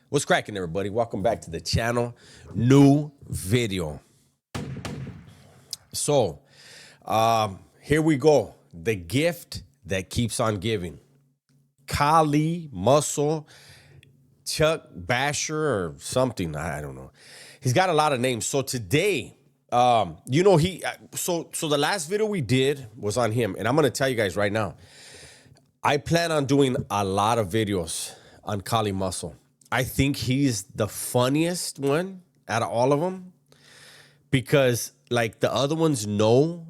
What's cracking, everybody? Welcome back to the channel. New video. So, here we go. The gift that keeps on giving. Khali, Muscle, Chuck Basher, or something. I don't know. He's got a lot of names. So today, so the last video we did was on him, and I'm gonna tell you guys right now. I plan on doing a lot of videos on Khali Muscle. I think he's the funniest one out of all of them because, like, the other ones know,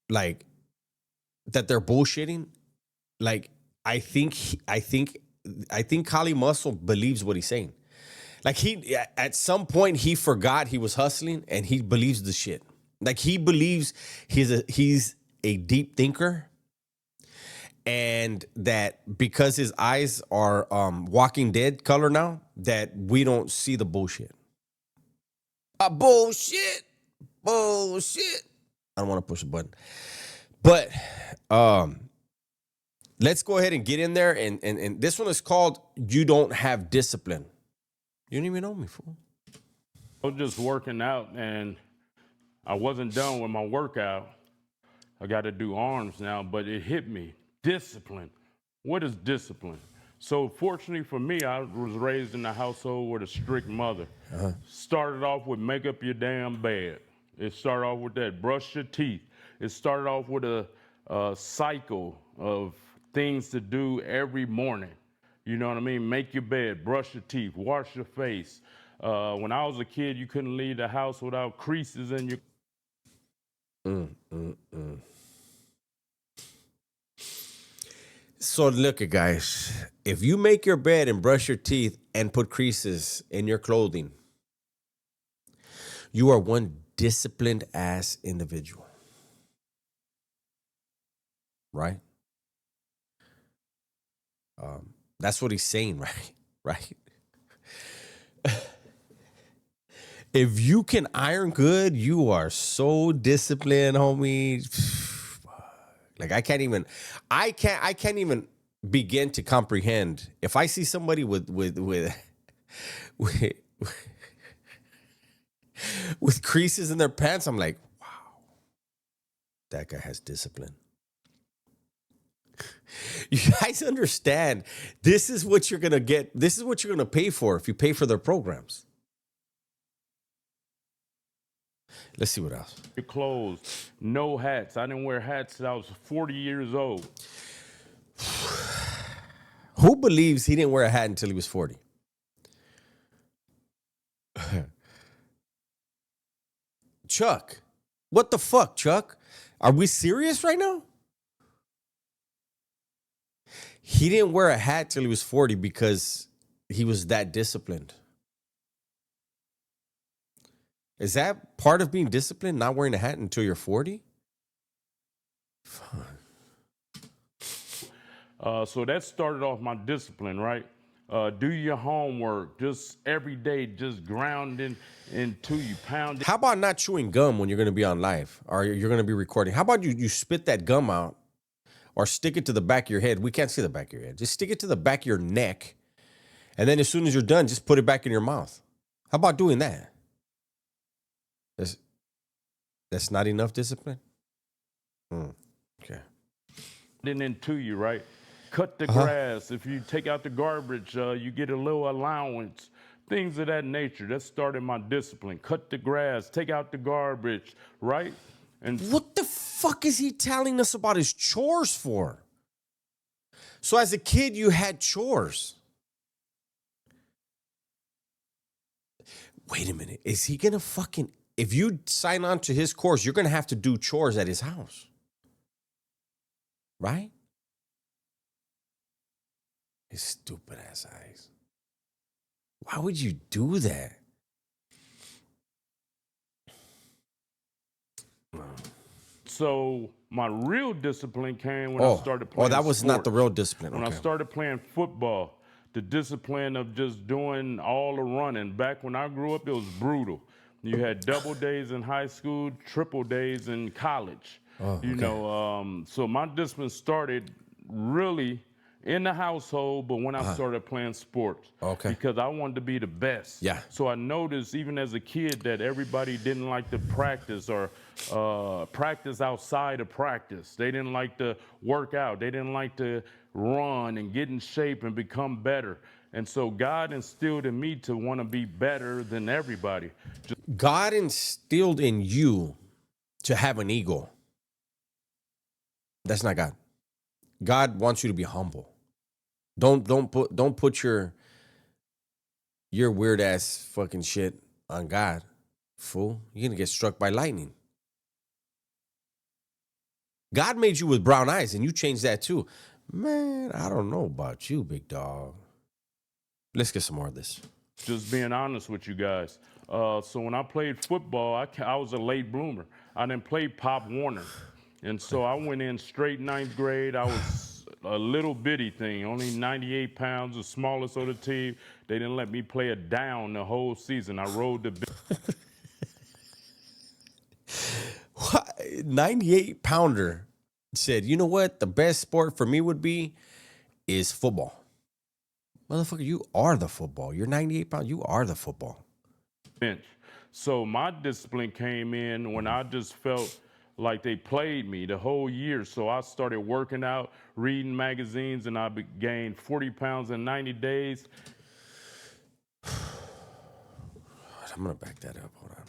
like, that they're bullshitting. Like, I think Khali Muscle believes what he's saying. Like, at some point he forgot he was hustling and he believes the shit. Like, he believes he's a deep thinker. And that because his eyes are Walking Dead color now, that we don't see the bullshit. Bullshit. I don't want to push a button. But let's go ahead and get in there. And this one is called You Don't Have Discipline. You don't even know me, fool. I was just working out and I wasn't done with my workout. I got to do arms now, but it hit me. Discipline. What is discipline? So fortunately for me, I was raised in a household with a strict mother. Started off with make up your damn bed. It started off with that, brush your teeth. It started off with a cycle of things to do every morning. You know what I mean? Make your bed, brush your teeth, wash your face. When I was a kid, you couldn't leave the house without creases in your... So look at guys, if you make your bed and brush your teeth and put creases in your clothing, you are one disciplined ass individual. Right? That's what he's saying, right? Right? If you can iron good, you are so disciplined, homie. Like I can't even begin to comprehend. If I see somebody with creases in their pants, I'm like, wow, that guy has discipline. You guys understand? This is what you're gonna get. This is what you're gonna pay for if you pay for their programs. Let's see what else. Your clothes, no hats. I didn't wear hats till I was 40 years old. Who believes he didn't wear a hat until he was 40? Chuck, what the fuck, Chuck? Are we serious right now? He didn't wear a hat till he was 40 because he was that disciplined. Is that part of being disciplined, not wearing a hat until you're 40? So that started off my discipline, right? Do your homework, just every day, just grounding into you, pounding. How about not chewing gum when you're going to be on live or you're going to be recording? How about you spit that gum out or stick it to the back of your head? We can't see the back of your head. Just stick it to the back of your neck. And then as soon as you're done, just put it back in your mouth. How about doing that? That's not enough discipline? Okay. Then into you, right? Cut the grass. If you take out the garbage, you get a little allowance. Things of that nature. That started my discipline. Cut the grass, take out the garbage, right? And what the fuck is he telling us about his chores for? So as a kid, you had chores. Wait a minute. Is he going to fucking... If you sign on to his course, you're going to have to do chores at his house. Right? His stupid ass eyes. Why would you do that? so my real discipline came when I started playing that was not the sports. real discipline. When I started playing football, the discipline of just doing all the running. Back when I grew up, it was brutal. You had double days in high school, triple days in college. So my discipline started really in the household, but when I started playing sports, Okay. because I wanted to be the best. Yeah. So I noticed even as a kid that everybody didn't like to practice or practice outside of practice. They didn't like to work out. They didn't like to run and get in shape and become better. And so God instilled in me to want to be better than everybody. God instilled in you to have an ego. That's not God. God wants you to be humble. Don't put your weird ass fucking shit on God, fool. You're gonna get struck by lightning. God made you with brown eyes, and you changed that too. Man, I don't know about you, big dog. Let's get some more of this. Just being honest with you guys. So when I played football, I was a late bloomer. I didn't play Pop Warner. And so I went in straight ninth grade. I was a little bitty thing, only 98 pounds, the smallest of the team. They didn't let me play a down the whole season. I rode the 98 pounder said, you know what? The best sport for me would be is football. Motherfucker, you are the football. You're 98 pounds. You are the football. bench. So my discipline came in when I just felt like they played me the whole year. So I started working out, reading magazines, and I gained 40 pounds in 90 days. I'm going to back that up. Hold on.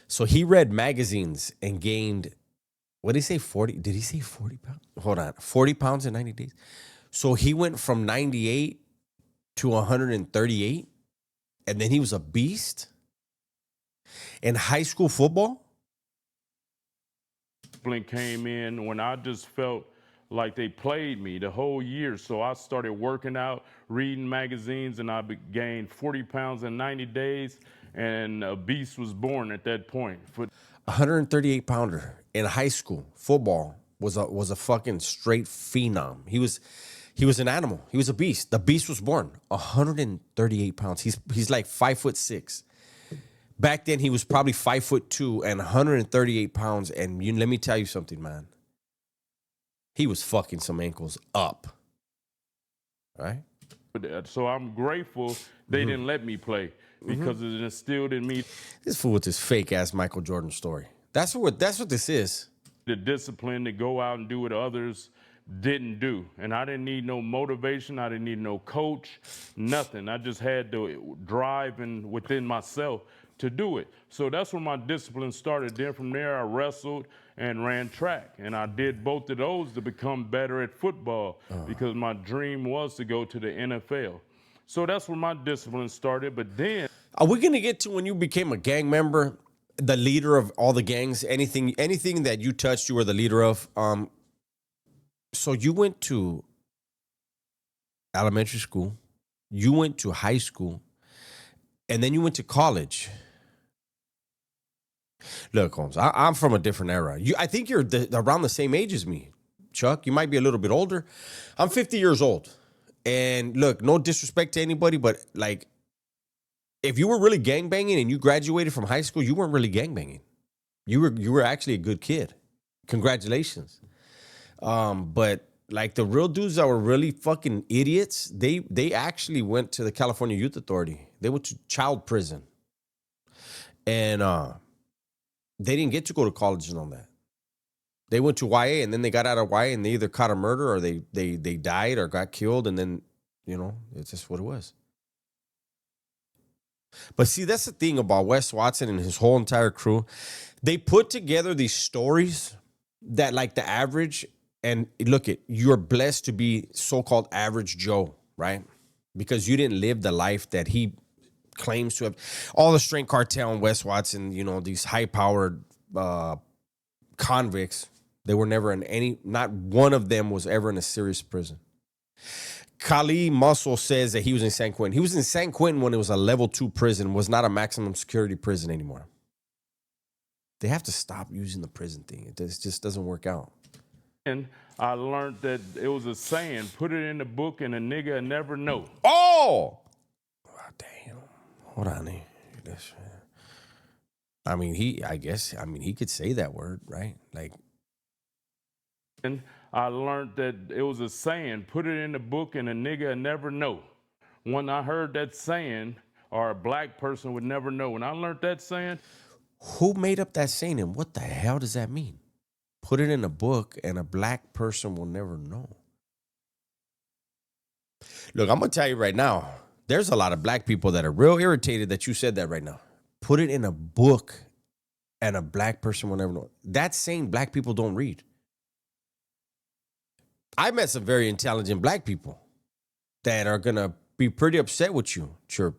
So he read magazines and gained, what did he say, 40? Did he say 40 pounds? Hold on. 40 pounds in 90 days? So he went from 98 to 138, and then he was a beast in high school football? Discipline came in when I just felt like they played me the whole year. So I started working out, reading magazines, and I gained 40 pounds in 90 days. And a beast was born at that point. 138 pounder in high school football was a fucking straight phenom. He was an animal. He was a beast. The beast was born. 138 pounds. He's like 5'6". Back then he was probably 5'2" and 138 pounds. And let me tell you something, man. He was fucking some ankles up. Right? So I'm grateful they didn't let me play because it instilled in me This fool with this fake ass Michael Jordan story. That's what this is. the discipline to go out and do what others didn't do. And I didn't need no motivation. I didn't need no coach, nothing. I just had to drive and within myself to do it. So that's when my discipline started. Then from there, I wrestled and ran track. And I did both of those to become better at football because my dream was to go to the NFL. So that's where my discipline started. But then Are we gonna get to when you became a gang member, the leader of all the gangs? Anything that you touched, you were the leader of. So you went to elementary school, you went to high school, and then you went to college. Look, Holmes, I'm from a different era. I think you're around the same age as me, Chuck. You might be a little bit older. I'm 50 years old. And look, no disrespect to anybody, but like, if you were really gangbanging and you graduated from high school, you weren't really gangbanging. You were actually a good kid. Congratulations. But like the real dudes that were really fucking idiots, they actually went to the California Youth Authority. They went to child prison. And they didn't get to go to college and all that. They went to YA and then they got out of YA and they either caught a murder or they died or got killed, and then, it's just what it was. But see, that's the thing about Wes Watson and his whole entire crew. They put together these stories that like the average, and look, you're blessed to be so-called average Joe, right? Because you didn't live the life that he claims to have. All the Strength Cartel and Wes Watson, these high-powered convicts, they were never not one of them was ever in a serious prison. Khali Muscle says that he was in San Quentin. He was in San Quentin when it was a level 2 prison, was not a maximum security prison anymore. They have to stop using the prison thing. It just doesn't work out. And I learned that it was a saying, put it in the book and a nigga never know. Oh, damn. Hold on. He could say that word, right? Like, And I learned that it was a saying, put it in the book and a nigga never know. When I heard that saying, or a black person would never know. When I learned that saying, Who made up that saying and what the hell does that mean? Put it in a book and a black person will never know. Look, I'm going to tell you right now, there's a lot of black people that are real irritated that you said that right now. Put it in a book and a black person will never know. That's saying black people don't read. I met some very intelligent black people that are going to be pretty upset with you, with your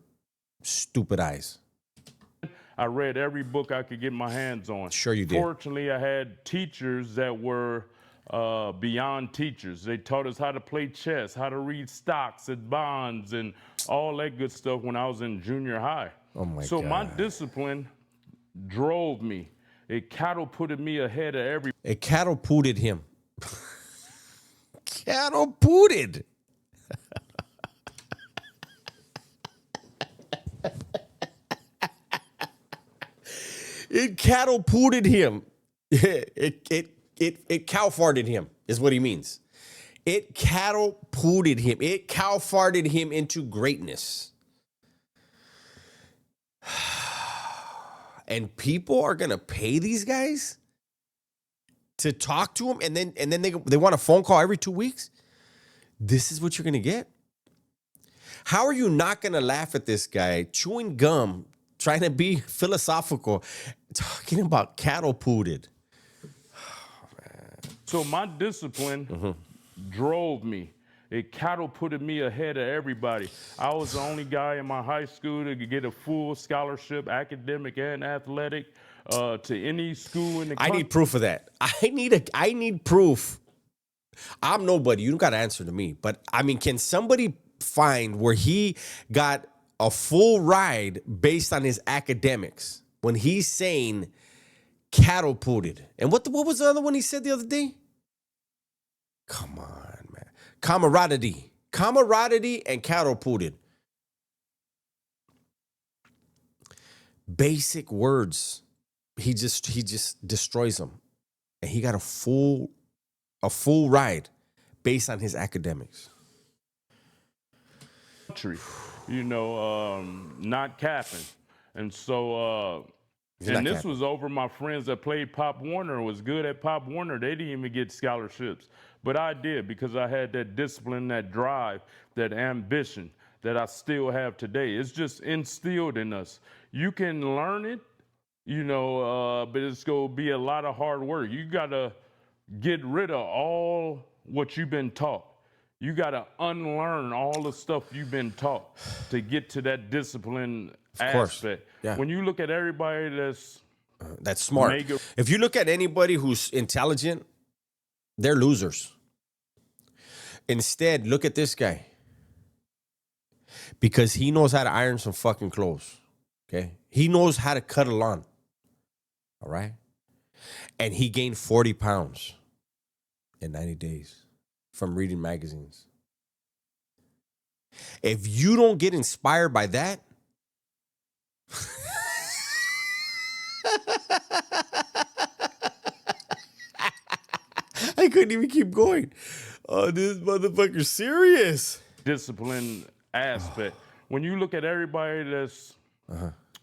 stupid eyes. I read every book I could get my hands on. Sure you did. Fortunately, I had teachers that were beyond teachers. They taught us how to play chess, how to read stocks and bonds and all that good stuff when I was in junior high. Oh my So God. my discipline drove me. It catapulted me ahead of every. It catapulted him. Catapulted. It catapulted him. It cow farted him, is what he means. It catapulted him. It cow farted him into greatness. And people are gonna pay these guys to talk to him, and then they want a phone call every 2 weeks. This is what you're gonna get. How are you not gonna laugh at this guy chewing gum, trying to be philosophical, talking about catapulted? So my discipline drove me. It catapulted me ahead of everybody. I was the only guy in my high school to get a full scholarship, academic and athletic, to any school in the country. I need proof of that. I need proof. I'm nobody. You don't got to answer to me. But I mean, can somebody find where he got a full ride based on his academics when he's saying catapulted? And what was the other one he said the other day? Come on, man. Camaraderie and catapulted. Basic words. He just destroys them. And he got a full ride based on his academics. Not capping. And so, not this capping. was over my friends that played Pop Warner, was good at Pop Warner. They didn't even get scholarships. But I did because I had that discipline, that drive, that ambition that I still have today. It's just instilled in us. You can learn it, but it's going to be a lot of hard work. You got to get rid of all what you've been taught. You got to unlearn all the stuff you've been taught to get to that discipline aspect. Yeah. When you look at everybody that's smart. If you look at anybody who's intelligent, they're losers. Instead, look at this guy. Because he knows how to iron some fucking clothes. Okay? He knows how to cut a lawn. All right? And he gained 40 pounds in 90 days from reading magazines. If you don't get inspired by that, I couldn't even keep going. Oh, this motherfucker's serious. Discipline aspect. When you look at everybody that's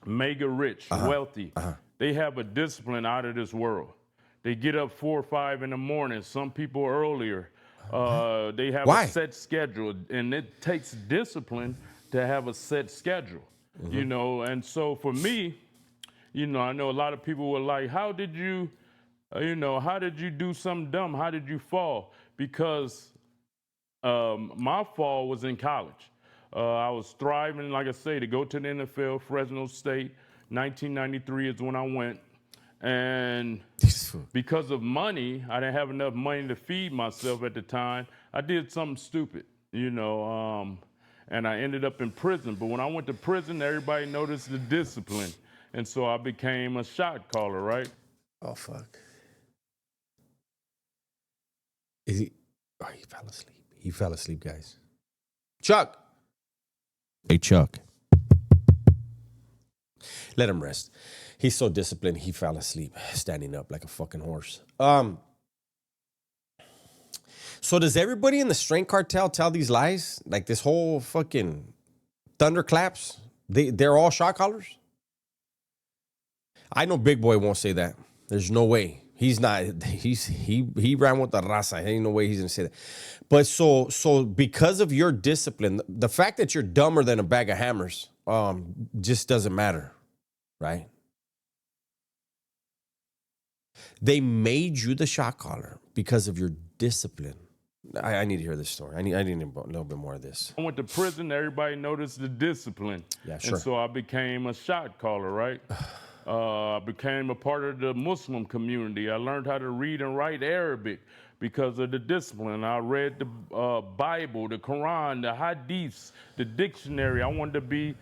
mega rich, wealthy, they have a discipline out of this world. They get up 4 or 5 in the morning, some people earlier. They have a set schedule, and it takes discipline to have a set schedule, And so for me, I know a lot of people were like, how did you do something dumb? How did you fall? Because my fall was in college. I was thriving, like I say, to go to the NFL, Fresno State. 1993 is when I went. And because of money, I didn't have enough money to feed myself at the time. I did something stupid, and I ended up in prison. But when I went to prison, everybody noticed the discipline. And so I became a shot caller, right? Oh, fuck. Is he? Oh, he fell asleep. He fell asleep, guys. Chuck. Hey, Chuck. Let him rest. He's so disciplined, he fell asleep, standing up like a fucking horse. So does everybody in the strength cartel tell these lies? Like this whole fucking thunderclaps? They're all shot callers? I know Big Boy won't say that. There's no way. He's not. He ran with the raza. There ain't no way he's gonna say that. But so because of your discipline, the fact that you're dumber than a bag of hammers, just doesn't matter, right? They made you the shot caller because of your discipline. I need to hear this story. I need a little bit more of this. I went to prison. Everybody noticed the discipline. Yeah, sure. And so I became a shot caller, right? I became a part of the Muslim community. I learned how to read and write Arabic because of the discipline. I read the Bible, the Quran, the Hadiths, the dictionary. I wanted to be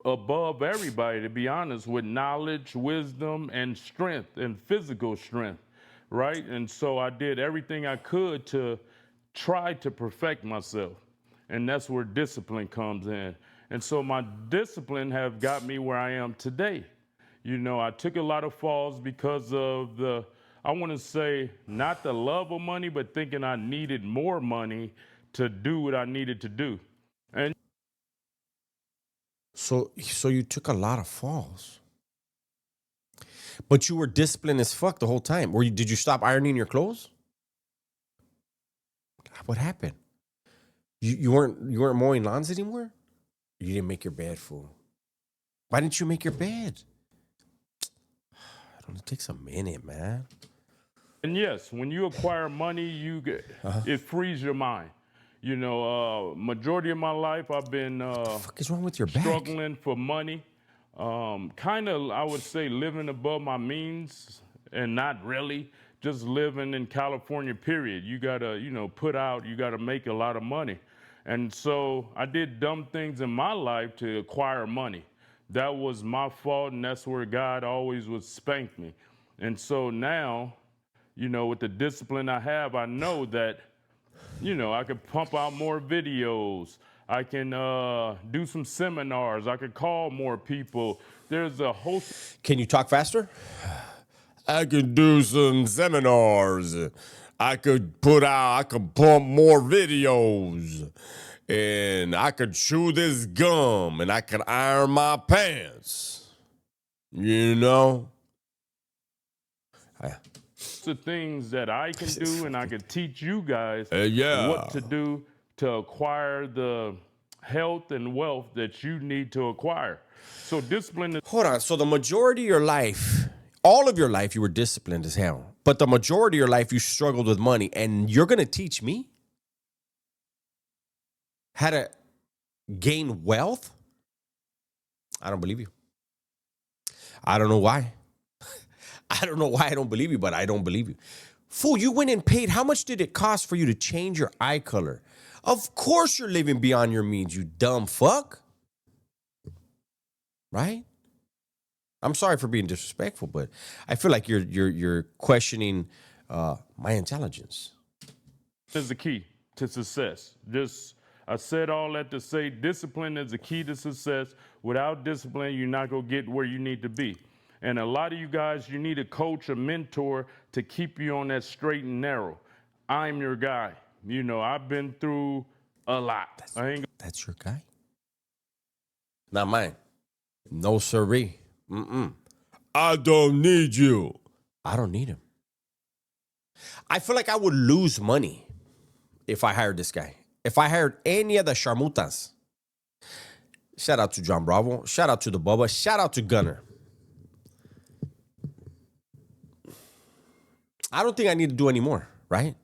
above everybody, to be honest, with knowledge, wisdom, and strength, and physical strength, right? And so I did everything I could to try to perfect myself. And that's where discipline comes in. And so my discipline have got me where I am today. You know, I took a lot of falls because of I want to say, not the love of money, but thinking I needed more money to do what I needed to do. And So you took a lot of falls, but you were disciplined as fuck the whole time. Did you stop ironing your clothes? What happened? You weren't mowing lawns anymore? You didn't make your bed, fool. Why didn't you make your bed? It takes a minute, man. And yes, when you acquire money, it frees your mind. You know, majority of my life, I've been What the fuck is wrong with your back? struggling for money. Kind of, I would say, living above my means, and not really, just living in California, period. You gotta, you gotta make a lot of money. And so I did dumb things in my life to acquire money. That was my fault, and that's where God always would spank me. And so now, with the discipline I have, I know that, I could pump out more videos. I can do some seminars. I could call more people. There's a whole... Can you talk faster? I could do some seminars. I could pump more videos. And I could chew this gum, and I could iron my pants. You know? The things that I can do, and I could teach you guys Yeah. what to do to acquire the health and wealth that you need to acquire. So discipline is... Hold on. So the majority of your life, all of your life, you were disciplined as hell. But the majority of your life, you struggled with money. And you're going to teach me how to gain wealth? I don't believe you. I don't know why. I don't know why I don't believe you, but I don't believe you. Fool, you went and paid. How much did it cost for you to change your eye color? Of course you're living beyond your means, you dumb fuck. Right? I'm sorry for being disrespectful, but I feel like you're questioning my intelligence. is the key to success. I said all that to say discipline is the key to success. Without discipline, you're not going to get where you need to be. And a lot of you guys, you need a coach, a mentor to keep you on that straight and narrow. I'm your guy. I've been through a lot. That's your guy? Not mine. No siree. I don't need you. I don't need him. I feel like I would lose money if I hired this guy. If I hired any of the Sharmutas. Shout out to John Bravo. Shout out to the Bubba. Shout out to Gunner. I don't think I need to do any more, right?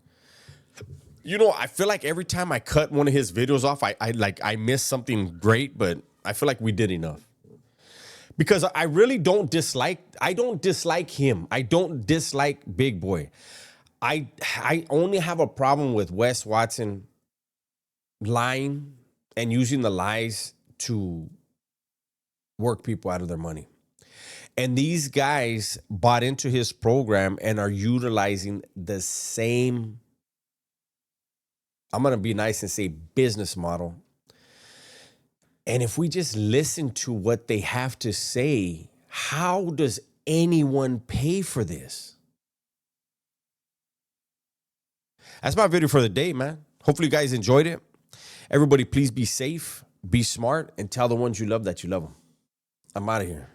I feel like every time I cut one of his videos off, I miss something great, but I feel like we did enough. Because I really don't dislike him. I don't dislike Big Boy. I only have a problem with Wes Watson lying and using the lies to work people out of their money. And these guys bought into his program and are utilizing the same, I'm going to be nice and say business model. And if we just listen to what they have to say, how does anyone pay for this? That's my video for the day, man. Hopefully you guys enjoyed it. Everybody, please be safe, be smart, and tell the ones you love that you love them. I'm out of here.